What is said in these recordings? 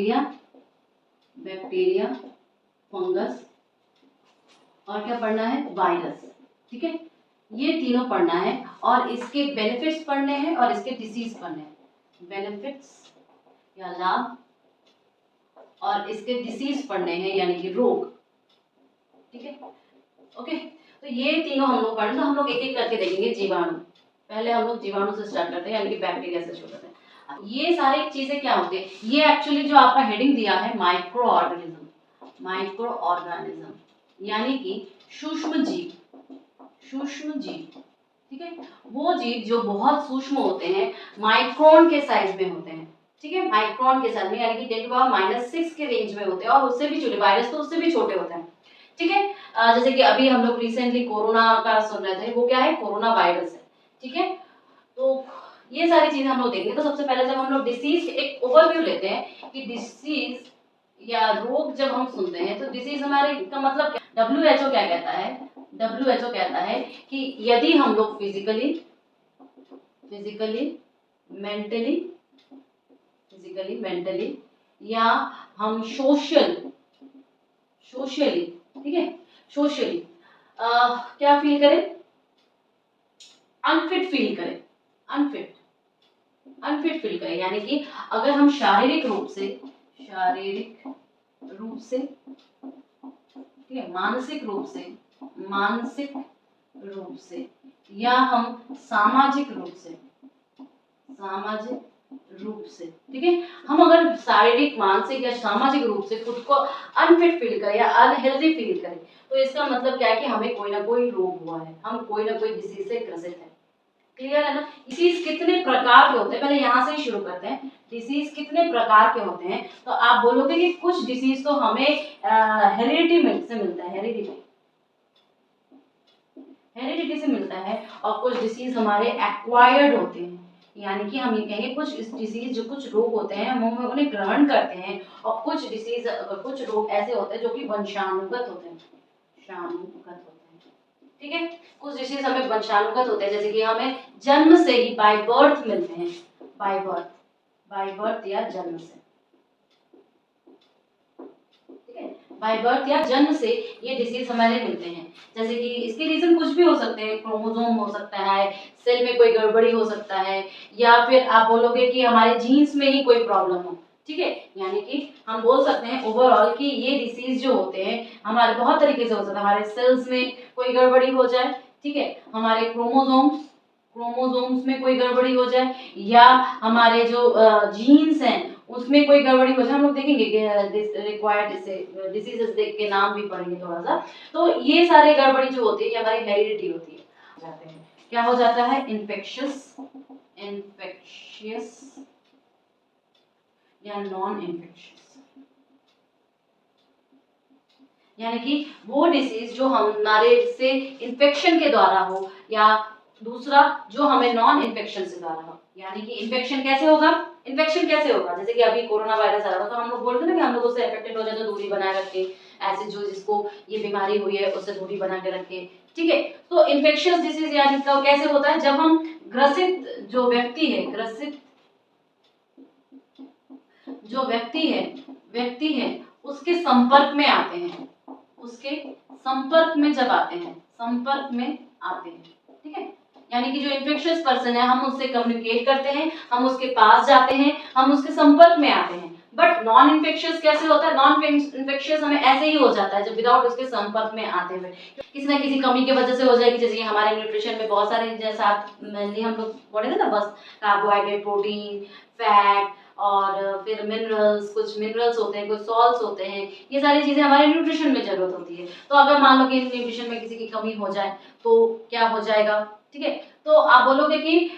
Bacteria, bacteria, fungus और क्या पढ़ना है, वायरस। ठीक है, ये तीनों पढ़ना है और इसके बेनिफिट्स पढ़ने हैं और इसके डिसीज पढ़ने हैं। बेनिफिट्स या लाभ और इसके डिसीज पढ़ने हैं यानी कि रोग। ठीक है, ओके। तो ये तीनों हम लोग पढ़ेंगे, तो हम लोग एक एक करके देखेंगे। जीवाणु, पहले हम लोग जीवाणु से स्टार्ट करते हैं यानी कि बैक्टीरिया से शुरू करते हैं। ये सारी चीजें क्या होती है, ये एक्चुअली जो आपका हेडिंग दिया है माइक्रो ऑर्गेनिज्म, माइक्रो ऑर्गेनिज्म यानी कि सूक्ष्म जीव, सूक्ष्म जीव। ठीक है, वो जीव जो बहुत सूक्ष्म होते हैं, माइक्रोन के साइज में होते हैं। ठीक है, माइक्रोन के साइज में यानी कि 10⁻⁻⁶ के रेंज में होते हैं और उससे भी छोटे, वायरस तो उससे भी छोटे होते हैं। ठीक है, जैसे कि अभी हम लोग रिसेंटली कोरोना का सुन रहे थे, वो क्या है, कोरोना वायरस है। ठीक है, तो ये सारी चीजें हम लोग देखेंगे। तो सबसे पहले जब हम लोग डिसीज एक ओवरव्यू लेते हैं कि डिसीज या रोग जब हम सुनते हैं तो डिसीज हमारे का मतलब क्या, WHO क्या कहता है, WHO कहता है कि यदि हम लोग फिजिकली, मेंटली या हम सोशली, ठीक है, सोशली क्या फील करें, अनफिट फील करें, अनफिट फील करें, यानी कि अगर हम शारीरिक रूप से, ठीक है, मानसिक रूप से या हम सामाजिक रूप से, ठीक है, हम अगर शारीरिक, मानसिक या सामाजिक रूप से खुद को अनफिट फील करें या अनहेल्दी फील करें, तो इसका मतलब क्या है कि हमें कोई ना कोई रोग हुआ है, हम कोई ना कोई डिसीज से ग्रसित है। क्लियर है ना। डिसीज कितने प्रकार के होते हैं, पहले यहाँ से ही शुरू करते हैं। डिसीज कितने प्रकार के होते हैं, तो आप बोलोगे कि कुछ डिसीज तो हमें हेरिडिटी से मिलता है, हेरिडिटी से मिलता है, और कुछ डिसीज हमारे एक्वायर्ड होते हैं, यानी कि हम ये कहेंगे कुछ डिसीज, जो कुछ रोग होते हैं हम उन्हें ग्रहण करते हैं, और कुछ डिसीज, कुछ रोग ऐसे होते हैं जो कि वंशानुगत होते हैं, ठीक है। कुछ डिसीज हमें वंशानुगत होते हैं, जैसे कि हमें जन्म से ही बाय बर्थ मिलते हैं, बाय बर्थ या जन्म से, ठीक है, बाय बर्थ या जन्म से ये डिसीज हमारे मिलते हैं। जैसे कि इसके रीजन कुछ भी हो सकते हैं, क्रोमोसोम हो सकता है, सेल में कोई गड़बड़ी हो सकता है, या फिर आप बोलोगे कि हमारे जीन्स में ही कोई प्रॉब्लम हो। ठीक है, यानी कि हम बोल सकते हैं ओवरऑल कि ये डिसीज जो होते हैं हमारे बहुत तरीके से हो सकता है, हमारे सेल्स में कोई गड़बड़ी हो जाए, ठीक है, हमारे क्रोमोसोम्स में कोई गड़बड़ी हो जाए, या हमारे जो जीन्स हैं उसमें कोई गड़बड़ी हो जाए। हम लोग देखेंगे कि रिक्वायर्ड डिसीजेस देख के नाम भी पढ़ेंगे थोड़ा सा। तो ये सारे गड़बड़ी जो होती है हमारी हेरिडिटी होती है, जाते हैं क्या हो जाता है, इन्फेक्शियस या नॉन इन्फेक्शियस, यानी कि वो डिसीज जो हमारे से इन्फेक्शन के द्वारा हो, या दूसरा जो हमें नॉन इन्फेक्शन से द्वारा हो। यानी कि इन्फेक्शन कैसे होगा, जैसे कि अभी कोरोना वायरस आ रहा था, तो हम लोग बोलते हैं ना कि हम लोग उससे अफेक्टेड हो जाए तो दूरी बनाए रखें, ऐसे जो जिसको ये बीमारी हुई है उससे दूरी बना के रखें। ठीक है, तो इन्फेक्शियस डिसीज यानी कैसे होता है, जब हम ग्रसित जो व्यक्ति है उसके संपर्क में आते हैं, ठीक है, यानी कि जो इन्फेक्शियस पर्सन है हम उससे कम्युनिकेट करते हैं, हम उसके पास जाते हैं, हम उसके संपर्क में आते हैं। बट नॉन इन्फेक्शियस कैसे होता है, नॉन इन्फेक्शियस हमें ऐसे ही हो जाता है जब विदाउट उसके संपर्क में आते हुए, किसी ना किसी कमी की वजह से हो जाएगी। जैसे कि हमारे न्यूट्रिशन में बहुत सारे, जैसा मेनली हम लोग बोले थे ना, बस कार्बोहाइड्रेट, प्रोटीन, फैट और फिर मिनरल्स, कुछ मिनरल्स होते हैं, कुछ सॉल्ट्स होते हैं, ये सारी चीजें हमारे न्यूट्रिशन में जरूरत होती है। तो अगर मान लो कि न्यूट्रिशन में किसी की कमी हो जाए तो क्या हो जाएगा, ठीक है, तो आप बोलोगे कि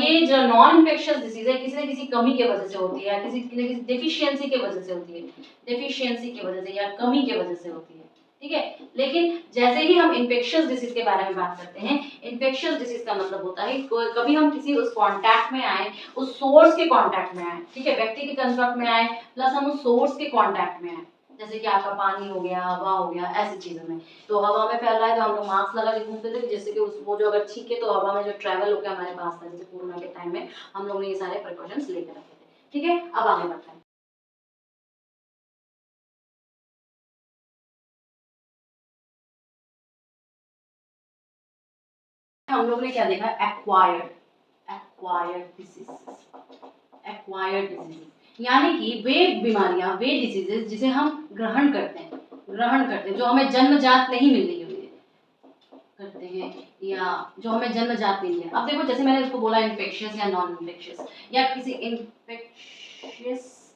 ये जो नॉन इन्फेक्शियस डिसीज है किसी न किसी कमी की वजह से होती है, किसी न किसी डेफिशिएंसी की वजह से होती है, या कमी की वजह से होती है। ठीक है, लेकिन जैसे ही हम इन्फेक्शियस डिसीज के बारे में बात करते हैं, इन्फेक्शियस डिसीज का मतलब होता है कभी हम किसी उस कांटेक्ट में आए, उस सोर्स के कांटेक्ट में आए, ठीक है, व्यक्ति के कांटेक्ट में आए प्लस हम उस सोर्स के कांटेक्ट में आए, जैसे कि आपका पानी हो गया, हवा हो गया, ऐसी चीजों में। तो हवा में फैल रहा है तो हम लोग मास्क लगा के घूमते थे, जैसे कि वो जो अगर छींके तो हवा में जो ट्रैवल होकर हमारे पास था, जैसे कोरोना के टाइम में हम लोग ने ये सारे प्रिकॉशंस लेकर रखे थे। ठीक है, अब आगे बढ़ते हैं। हम लोग ने क्या देखा, एक्वायर्ड डिसीजेस, यानी कि वे बीमारियां, वे डिसीजेस जिसे हम ग्रहण करते हैं, जो हमें जन्मजात नहीं मिल रही हुई करते हैं, या जो हमें जन्मजात नहीं है। अब देखो जैसे मैंने उसको बोला इन्फेक्शियस या नॉन इन्फेक्शियस, या किसी इन्फेक्शियस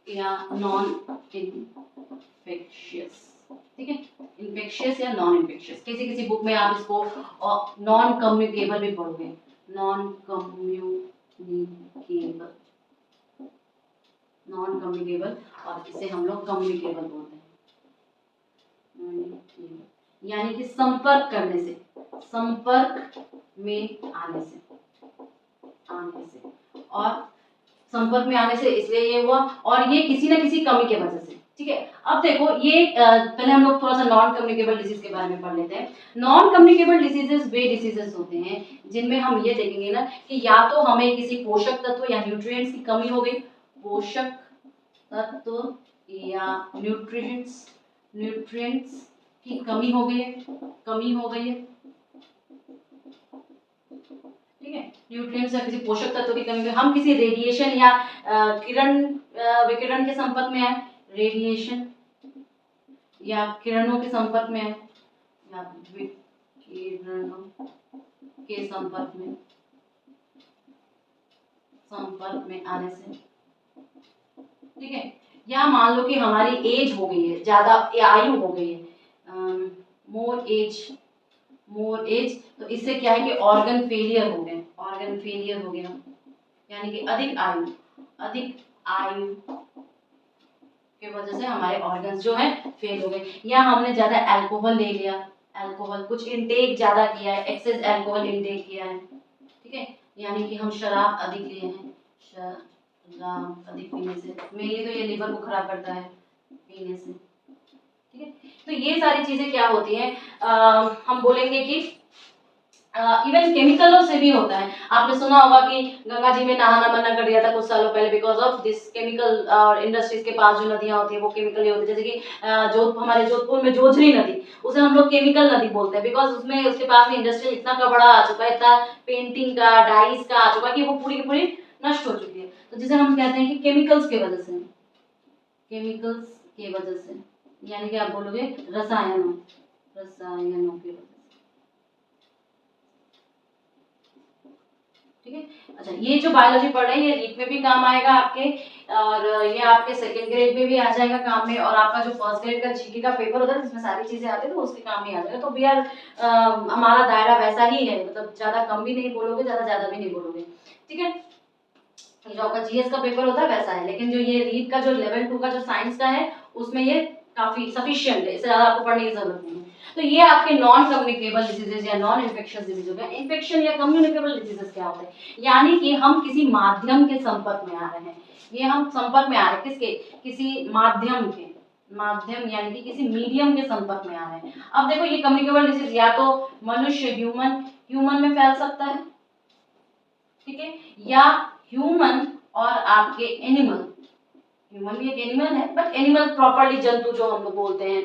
या नॉन इन्फेक्शियस, ठीक है, इन्फेक्शियस या नॉन इन्फेक्शियस। किसी बुक में आप इसको नॉन कम्युनिकेबल भी पढ़ोगे, नॉन कम्युनिकेबल, और इसे हम लोग कम्युनिकेबल बोलते हैं, यानी कि संपर्क करने से, संपर्क में आने से, और संपर्क में आने से इसलिए ये हुआ, और ये किसी न किसी कमी के वजह से, ठीक है। अब देखो ये पहले हम लोग थोड़ा सा नॉन कम्युनिकेबल डिजीज के बारे में पढ़ लेते हैं। नॉन कम्युनिकेबल डिजीजेस वे डिजीजेस होते हैं जिनमें हम ये देखेंगे ना कि या तो हमें किसी पोषक तत्व या न्यूट्रिएंट्स की कमी हो गई, पोषक तत्व या न्यूट्रिएंट्स की कमी हो गई है, ठीक है, न्यूट्रिएंट्स या किसी पोषक तत्व की कमी, हम किसी रेडिएशन या विकिरण के संपर्क में आए, रेडिएशन या किरणों के संपर्क में आए, या विकिरणों के संपर्क में आने से, ठीक है, या मान लो कि हमारी एज हो गई है, ज्यादा आयु हो गई है, मोर एज, तो इससे क्या है कि ऑर्गन फेलियर हो गए, यानी कि अधिक आयु के वजह से हमारे ऑर्गन्स जो है फेल हो गए, या हमने ज्यादा अल्कोहल ले लिया, कुछ इनटेक ज्यादा किया है, एक्सेस अल्कोहल इनटेक किया है, ठीक है, यानी कि हम शराब अधिक लिए हैं, शराब अधिक पीने से, मेनली तो ये लिवर को खराब करता है पीने से, ठीक है। तो ये सारी चीजें क्या होती हैं, हम बोलेंगे कि इवन केमिकलों से भी होता है। आपने सुना होगा कि गंगा जी में नहाना मना कर दिया था कुछ सालों पहले because of this chemical industries के पास जो नदियां होती है वो केमिकल होती है, जैसे कि हमारे जोधपुर में जोजरी नदी, उसे हम लोग केमिकल नदी बोलते हैं बिकॉज उसमें उसके पास में इंडस्ट्री इतना का बड़ा आ चुका है, इतना पेंटिंग का डाइस का आ चुका है कि वो पूरी की पूरी नष्ट हो चुकी है। तो जिसे हम कहते हैं कि केमिकल्स की वजह से, यानी कि आप बोलोगे रसायनों की वजह से, ठीक है। अच्छा, ये जो बायोलॉजी पढ़ रहे हैं ये रीट में भी काम आएगा आपके, और ये आपके सेकंड ग्रेड में भी आ जाएगा काम में, और आपका जो फर्स्ट ग्रेड का जीके का पेपर होता है जिसमें सारी चीजें आती है तो उसके काम में आ जाएगा। तो वी आर हमारा दायरा वैसा ही है, मतलब ज्यादा कम भी नहीं बोलोगे, ज्यादा भी नहीं बोलोगे, ठीक है। जो आपका जीएस का पेपर होता है वैसा है, लेकिन जो ये रीट का जो लेवल 2 का जो साइंस का है उसमें ये काफी सफिशिएंट है, इससे ज्यादा आपको पढ़ने की जरूरत नहीं है। तो ये आपके नॉन कम्युनिकेबल डिजीजेस या नॉन इन्फेक्शियस डिजीज हो गए। इन्फेक्शन या कम्युनिकेबल डिजीजेस क्या होते हैं, यानी कि हम किसी माध्यम के संपर्क में आ रहे हैं, ये हम संपर्क में आ रहे हैं किसके, किसी माध्यम यानी कि किसी मीडियम के संपर्क में आ रहे हैं। अब देखो ये कम्युनिकेबल डिजीज या तो मनुष्य ह्यूमन में फैल सकता है, ठीक है, या ह्यूमन और आपके एनिमल, ह्यूमन भी एक एनिमल है बट एनिमल प्रॉपर्ली जंतु जो हम लोग बोलते हैं,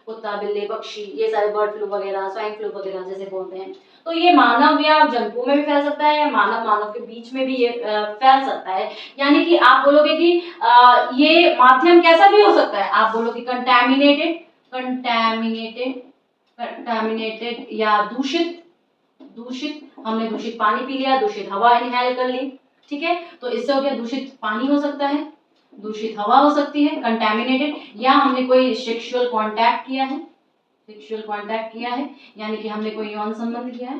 कुत्ता बिल्ली पक्षी, ये सारे बर्ड फ्लू वगैरह स्वाइन फ्लू वगैरह जैसे बोलते हैं। तो ये मानव या जंतु में भी फैल सकता है, या मानव के बीच में भी ये फैल सकता है। यानी कि आप बोलोगे कि ये माध्यम कैसा भी हो सकता है, आप बोलोगे कंटैमिनेटेड या दूषित, हमने दूषित पानी पी लिया, दूषित हवा इनहेल कर ली, ठीक है, तो इससे हो गया दूषित पानी हो सकता है, दूषित हवा हो सकती है कंटैमिनेटेड, या हमने कोई सेक्सुअल कांटेक्ट किया है, यानी कि हमने कोई यौन संबंध किया है,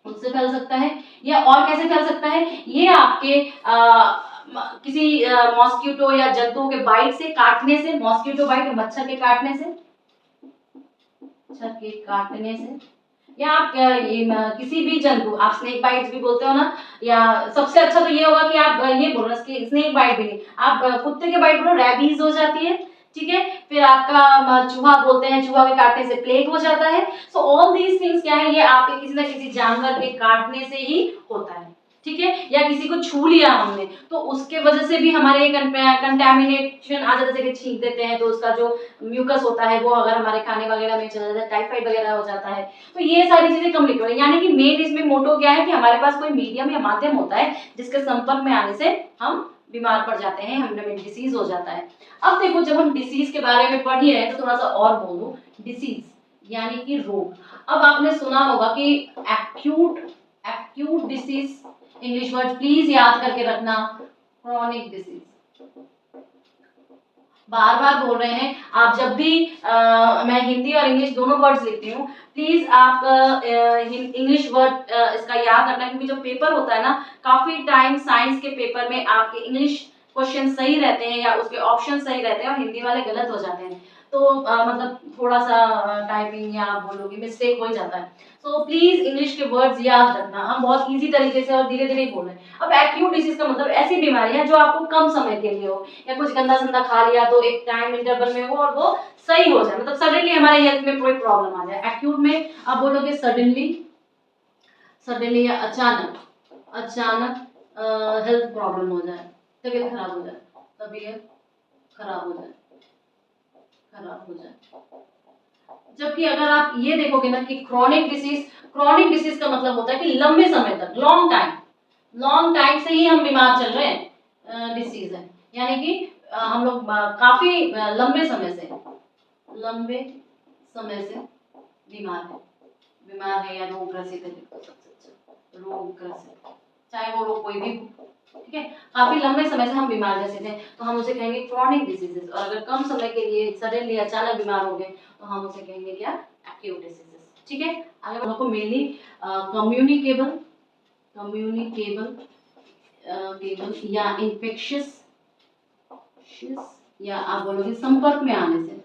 उससे फैल सकता है। या और कैसे फैल सकता है, ये आपके किसी मॉस्किटो या जंतुओं के बाइट से, काटने से, मॉस्किटो बाइट मच्छर के काटने से, या आप किसी भी जंतु, आप स्नेक बाइट्स भी बोलते हो ना, या सबसे अच्छा तो ये होगा कि आप ये बोलो कि स्नेक बाइट भी नहीं, आप कुत्ते के बाइट बोलो रैबीज हो जाती है, ठीक है, फिर आपका चूहा बोलते हैं, चूहा के काटने से प्लेग हो जाता है। सो ऑल दीज थिंग्स क्या है, ये आपके किसी न किसी जानवर के काटने से ही होता है, ठीक है, या किसी को छू लिया हमने तो उसके वजह से भी हमारे कंटेमिनेशन आ जाता है, जैसे कि छींक देते हैं तो उसका जो म्यूकस होता है वो अगर हमारे खाने वगैरह में चला जाता है, टाइफाइड वगैरह हो जाता है, तो ये सारी चीजें कम लिक्विड, यानी कि मेन इसमें मोटो क्या है कि हमारे पास कोई मीडियम या माध्यम होता है जिसके संपर्क में आने से हम बीमार पड़ जाते हैं, हमें डिसीज हो जाता है। अब देखो जब हम डिसीज के बारे में पढ़ ही रहे हैं तो थोड़ा सा और बोलो, डिसीज यानी कि रोग। अब आपने सुना होगा कि acute disease, English word please याद करके रखना, क्रोनिक डिसीज। बार बार बोल रहे हैं आप, जब भी मैं हिंदी और इंग्लिश दोनों वर्ड्स लिखती हूँ प्लीज आप इंग्लिश वर्ड इसका याद रखना, क्योंकि जो पेपर होता है ना, काफी टाइम साइंस के पेपर में आपके इंग्लिश क्वेश्चन सही रहते हैं या उसके ऑप्शन सही रहते हैं और हिंदी वाले गलत हो जाते हैं, तो मतलब थोड़ा सा टाइपिंग या आप बोलोगे मिस्टेक हो ही जाता है। तो प्लीज इंग्लिश के वर्ड्स याद रखना, हम बहुत इजी तरीके से और धीरे धीरे बोल रहे हैं। अब एक्यूट डिसीज का मतलब ऐसी बीमारी है जो आपको कम समय के लिए हो, या कुछ गंदा संदा खा लिया तो एक टाइम इंटरवल में हो और वो सही हो जाए, मतलब सडनली हमारे हेल्थ में कोई प्रॉब्लम आ जाए। एक्यूट में आप बोलोगे सडनली या अचानक हेल्थ प्रॉब्लम हो जाए, तबीयत खराब हो जाए, तबीयत खराब हो जाए, जबकि अगर आप ये देखोगे ना कि क्रोनिक डिसीज का मतलब होता है कि लंबे समय तक, लॉन्ग टाइम से ही हम बीमार चल रहे हैं, डिसीज है, यानी कि हम लोग काफी लंबे समय से बीमार है या रोग ग्रसित है, सबसे अच्छा रोग ग्रसित, चाहे वो रोग कोई भी हो, ठीक है, काफी लंबे समय से हम बीमार ग्रसित हैं तो हम उसे कहेंगे क्रोनिक डिसीजेस, और अगर कम समय के लिए सडनली अचानक बीमार हो गए तो हम उसे कहेंगे क्या, एक्यूट डिसीजेस। ठीक है, आगे हम लोग को मेनली कम्युनिकेबल केबल या इन्फेक्शियस, या आप बोलोगे संपर्क में आने से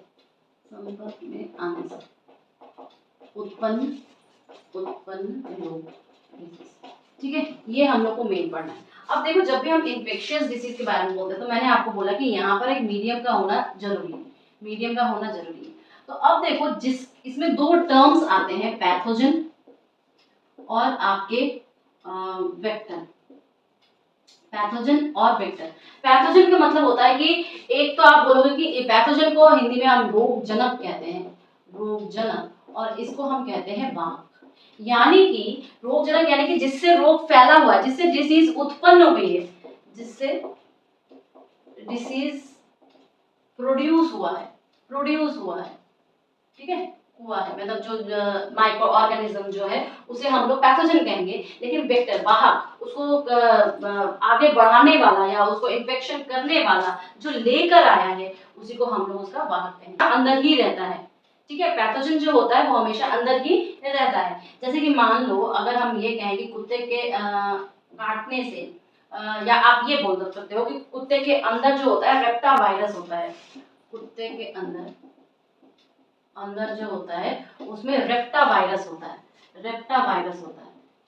उत्पन्न रोग, ठीक है, ये हम लोग को मेन पढ़ना है। अब देखो जब भी हम इन्फेक्शियस डिसीज के बारे में बोलते हैं तो मैंने आपको बोला कि यहाँ पर एक मीडियम का होना जरूरी है, तो अब देखो जिस इसमें दो टर्म्स आते हैं, पैथोजन और आपके वेक्टर। पैथोजन पैथोजन का मतलब होता है कि एक तो आप बोलोगे कि पैथोजन को हिंदी में हम रोगजनक कहते हैं, और इसको हम कहते हैं वाहक। यानी कि रोगजनक यानी कि जिससे रोग फैला हुआ है, जिससे डिसीज उत्पन्न हुई है, जिससे डिसीज प्रोड्यूस हुआ है, ठीक है, मतलब जो माइक्रो ऑर्गेनिज्म जो है उसे हम लोग पैथोजन कहेंगे, लेकिन वेक्टर वाहक, उसको आगे बढ़ाने वाला या उसको इन्फेक्शन करने वाला जो लेकर आया है उसी को हम लोग उसका वाहक कहेंगे, अंदर ही रहता है। ठीक है, पैथोजन जो होता है वो हमेशा अंदर ही रहता है। जैसे कि मान लो अगर हम ये कहें कि कुत्ते के काटने से या आप ये बोल सकते हो कि कुत्ते के अंदर जो होता है रेप्टा वायरस होता है, कुत्ते के अंदर जो होता है उसमें रेप्टा वायरस होता है,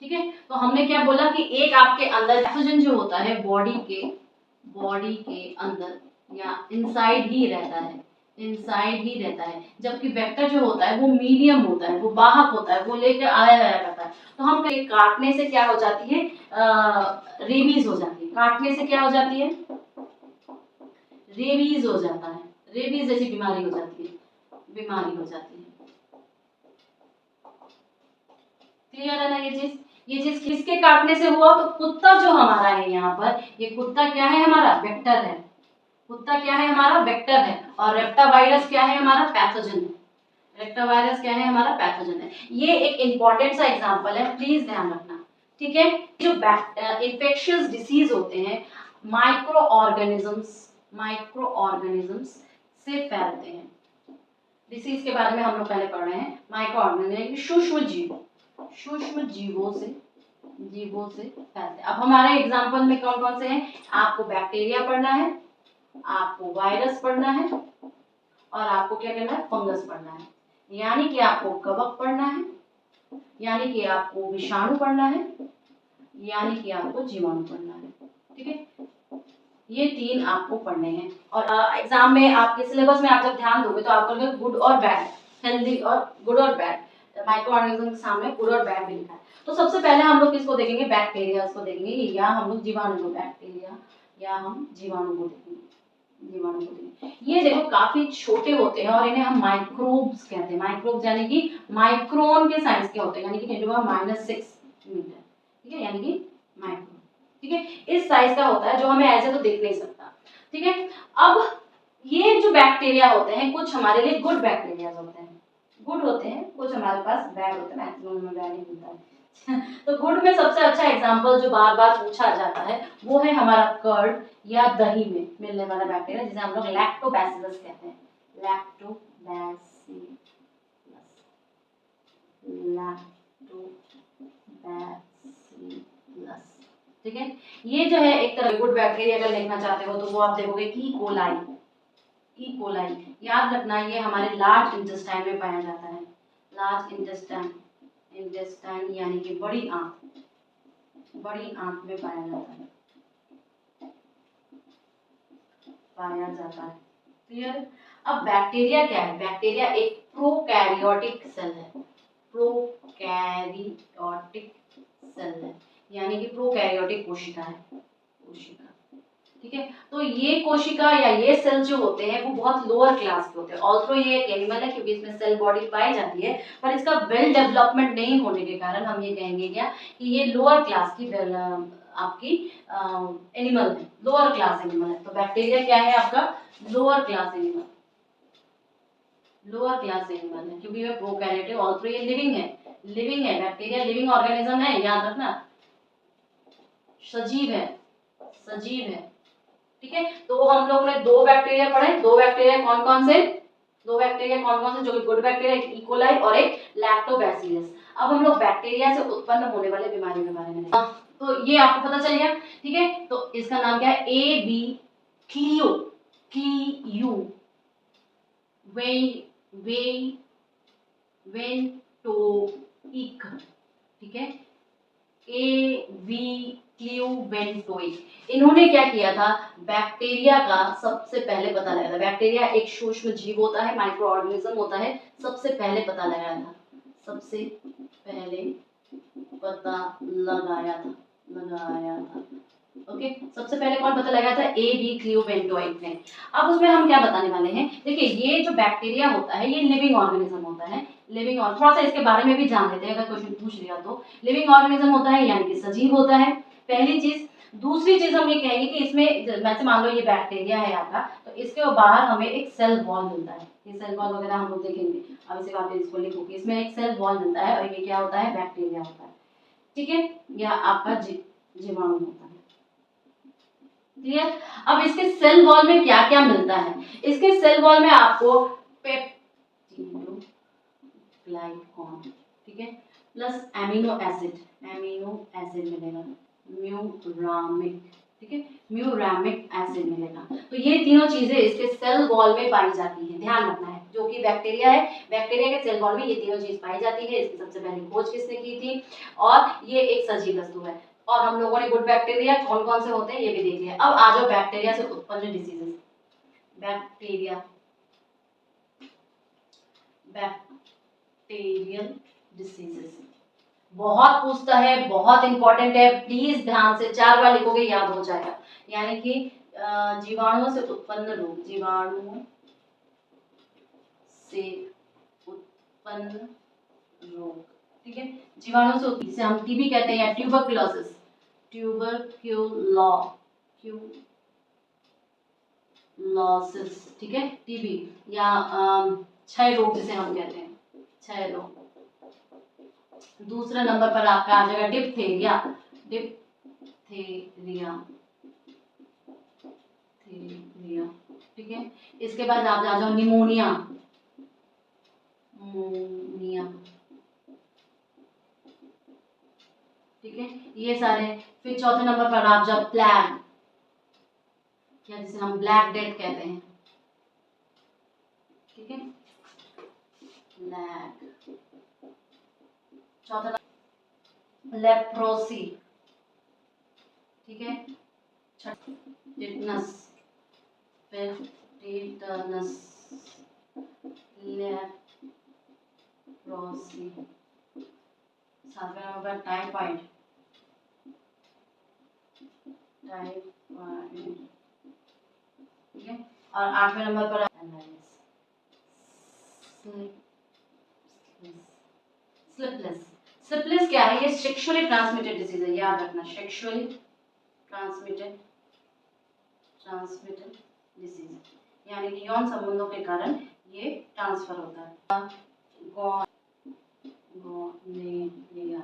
ठीक है। तो हमने क्या बोला कि एक आपके अंदर पैथोजन जो होता है बॉडी के अंदर या इनसाइड ही रहता है, जबकि वेक्टर जो होता है वो मीडियम होता है, वो वाहक होता है, वो लेकर आया जाया करता है। तो हम कहीं काटने से क्या हो जाती है, रेबीज हो जाती है, काटने से क्या हो जाती है, रेबीज हो जाता है, रेबीज जैसी बीमारी हो जाती है। क्लियर है ना ये चीज किसके काटने से हुआ, तो कुत्ता जो हमारा है यहाँ पर, ये कुत्ता क्या है हमारा, वेक्टर है, और रेप्टा वायरस क्या है हमारा, पैथोजन है। ये एक इंपॉर्टेंट सा एग्जांपल है, प्लीज ध्यान रखना, ठीक है। जो इन्फेक्शियस डिसीज होते हैं माइक्रो ऑर्गेनिजम्स से फैलते हैं। डिसीज के बारे में हम लोग पहले पढ़ रहे हैं, माइक्रो ऑर्गेनिज्म सूक्ष्म जीवों से फैलते हैं। अब हमारे एग्जांपल में कौन कौन से हैं, आपको बैक्टीरिया पढ़ना है, आपको वायरस पढ़ना है, और आपको क्या करना है, फंगस पढ़ना है। यानी कि आपको कवक पढ़ना है, यानी कि आपको विषाणु पढ़ना है, यानी कि आपको जीवाणु पढ़ना है, ठीक है। ये तीन आपको पढ़ने हैं, और एग्जाम में आपके सिलेबस में आप जब ध्यान दोगे तो आपको गुड और बैड, हेल्दी और गुड और बैड, माइक्रो ऑर्गेनिज्म के सामने गुड और बैड भी लिखा है। तो सबसे पहले हम लोग किसको देखेंगे, बैक्टीरिया को देखेंगे, या हम लोग जीवाणु को, बैक्टीरिया या हम जीवाणु को देखेंगे, जीवाणु को देखेंगे। ये देखो काफी छोटे होते हैं और इन्हें हम माइक्रोब्स कहते हैं। माइक्रोब्स यानी कि माइक्रोन के साइज के होते हैं, यानी कि 10⁻⁶ मीटर, ठीक है, यानी कि माइक्रोन, ठीक है, इस साइज का होता है जो हमें ऐसे तो देख नहीं सकता, ठीक है। अब ये जो बैक्टीरिया होते हैं कुछ हमारे लिए गुड बैक्टीरिया होते हैं, गुड होते हैं, कुछ हमारे पास बैड होते हैं, मैक्सिमम में बैड ही मिलता है। तो गुड में सबसे अच्छा एग्जांपल जो बार बार पूछा जाता है वो है हमारा कर्ड या दही में मिलने वाला बैक्टीरिया, जिसे हम लोग लैक्टोबैसिलस कहते हैं, लैक्टोबैसिलस, लैक्टोबैसिलस, ठीक है। ये जो है एक तरह गुड बैक्टीरिया अगर लिखना चाहते हो तो वो आप देखोगे ई कोलाई, ई कोलाई, याद रखना ये हमारे लार्ज इंटेस्टाइन में पाया जाता है, लार्ज इंटेस्टाइन, इंटेस्टाइन यानी कि बड़ी आंत, बड़ी आंत में पाया जाता है, पाया जाता है, क्लियर। अब बैक्टीरिया क्या है, बैक्टीरिया एक प्रोकैरियोटिक सेल है, प्रोकैरियोटिक सेल है, यानी कि प्रोकैरियोटिक कोशिका है, कोशिका, ठीक है। तो ये कोशिका या ये सेल जो होते हैं वो बहुत लोअर क्लास के होते हैं, ऑल्सो ये एक एनिमल है क्योंकि इसमें सेल बॉडी पाई जाती है, पर इसका वेल डेवलपमेंट नहीं होने के कारण हम ये कहेंगे क्या कि ये लोअर क्लास की आपकी एनिमल है, लोअर क्लास एनिमल है। तो बैक्टीरिया क्या है आपका, lower class animal, lower class animal है क्योंकि ये प्रोकैरियोटिक, ऑल्सो ये लिविंग है, लिविंग है, बैक्टीरिया लिविंग ऑर्गेनिज्म है, याद रखना, सजीव है, सजीव है, ठीक है। तो हम लोग ने दो बैक्टीरिया पढ़े, दो बैक्टीरिया कौन कौन से, दो बैक्टीरिया कौन कौन से, जो कि गुड बैक्टीरिया, एक ई कोलाई और एक लैक्टोबैसिलस। अब हम लोग बैक्टीरिया से उत्पन्न होने वाले बीमारी के बारे में देखें। तो ये आपको पता चल गया, ठीक है। तो इसका नाम क्या है, ए बी क्लियो, क्लियू वेंटोइक, ठीक है, ए वी क्लियोवेंटोइक। इन्होंने क्या किया था, बैक्टीरिया का सबसे पहले पता लगाया था। बैक्टीरिया एक सूक्ष्म जीव होता है, माइक्रो ऑर्गेनिज्म होता है, सबसे पहले पता लगाया था, सबसे पहले पता लगाया था, लगाया था, ओके। सबसे पहले कौन पता लगाया था, ए बी क्लियोवेंटोइक ने। अब उसमें हम क्या बताने वाले हैं, देखिए ये जो बैक्टीरिया होता है ये लिविंग ऑर्गेनिज्म होता है, लिविंग, और थोड़ा सा इसके बारे में भी जान लेते हैं अगर क्वेश्चन पूछ लिया तो। लिविंग ऑर्गेनिज्म होता है यानी कि सजीव होता है, पहली चीज। दूसरी चीज हम ये कहेंगे कि इसमें वैसे मान लो ये बैक्टीरिया है आपका, तो इसके बाहर हमें एक सेल वॉल मिलता है, ये सेल वॉल वगैरह हम लोग देखेंगे, अब इसे आप इसको लिखोगे, इसमें एक सेल वॉल मिलता है और ये क्या होता है, बैक्टीरिया होता है, ठीक है, या आपका जीवाणु होता है, क्लियर। अब इसके सेल वॉल में क्या क्या मिलता है, इसके सेल वॉल में आपको पेप्टिडोग्लाइकॉन, ठीक है, plus amino acid, amino acid मिलेगा, म्यूरामिक, ठीक है, म्यूरामिक एसिड मिलेगा। तो ये तीनों चीजें इसके सेल वॉल में पाई जाती हैं, ध्यान रखना है, जो कि बैक्टीरिया है, बैक्टीरिया के सेल वॉल में ये तीनों चीज पाई जाती है। इसकी सबसे पहले खोज किसने की थी, और ये एक सजीव वस्तु है। और हम लोगों ने गुड बैक्टीरिया कौन कौन से होते हैं ये भी देख लिया। अब आ जाओ बैक्टीरिया से उत्पन्न डिसीजेस, बैक्टीरिया, बैक्टीरियल डिसीजेस बहुत पूछता है, बहुत इंपॉर्टेंट है, प्लीज ध्यान से 4 बार लिखोगे याद हो जाएगा। यानी कि जीवाणुओं से उत्पन्न रोग, जीवाणुओं से उत्पन्न रोग, ठीक है, जीवाणु से, इसे हम टीबी कहते हैं या ट्यूबरक्लोसिस, ट्यूबरक्लोसिस, ठीक है, टीबी या क्षय रोग जिसे हम कहते हैं, क्षय रोग। दूसरे नंबर पर आपका आ जाएगा डिप्थेरिया, डिप्थेरिया, ठीक है। इसके बाद आप आ जाओ निमोनिया, निमोनिया, ठीक है, ये सारे। फिर चौथे नंबर पर आप जाओ प्लेग, या जिसे हम ब्लैक डेथ कहते हैं, ठीक है, प्लेग। चौथा लेप्रोसी, ठीक है, टिटनस, टिटनस, लेप्रोसी, सातवें नंबर पर टाइफाइड, ठीक है। और आठवें नंबर पर स्लिपलेस। स्लिपलेस क्या है? ये सेक्सुअली ट्रांसमिटेड डिजीज है, याद रखना, सेक्सुअली ट्रांसमिटेड डिजीज, यानी कि यौन संबंधों के कारण ये ट्रांसफर होता है। गोनोरिया,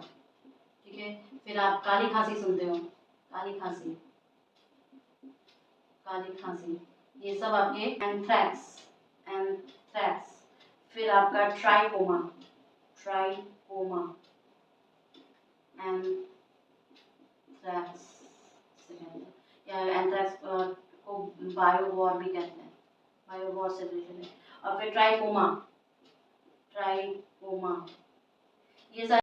ठीक है। फिर आप काली खांसी सुनते हो, काली खांसी, ये सब आपके एंथ्रैक्स, फिर आपका ट्राइकोमा, एंथ्रैक्स या एंथ्रैक्स को बायो वॉर भी कहते हैं, बायो वॉर से रिलेटेड है। और फिर ट्राइकोमा, ये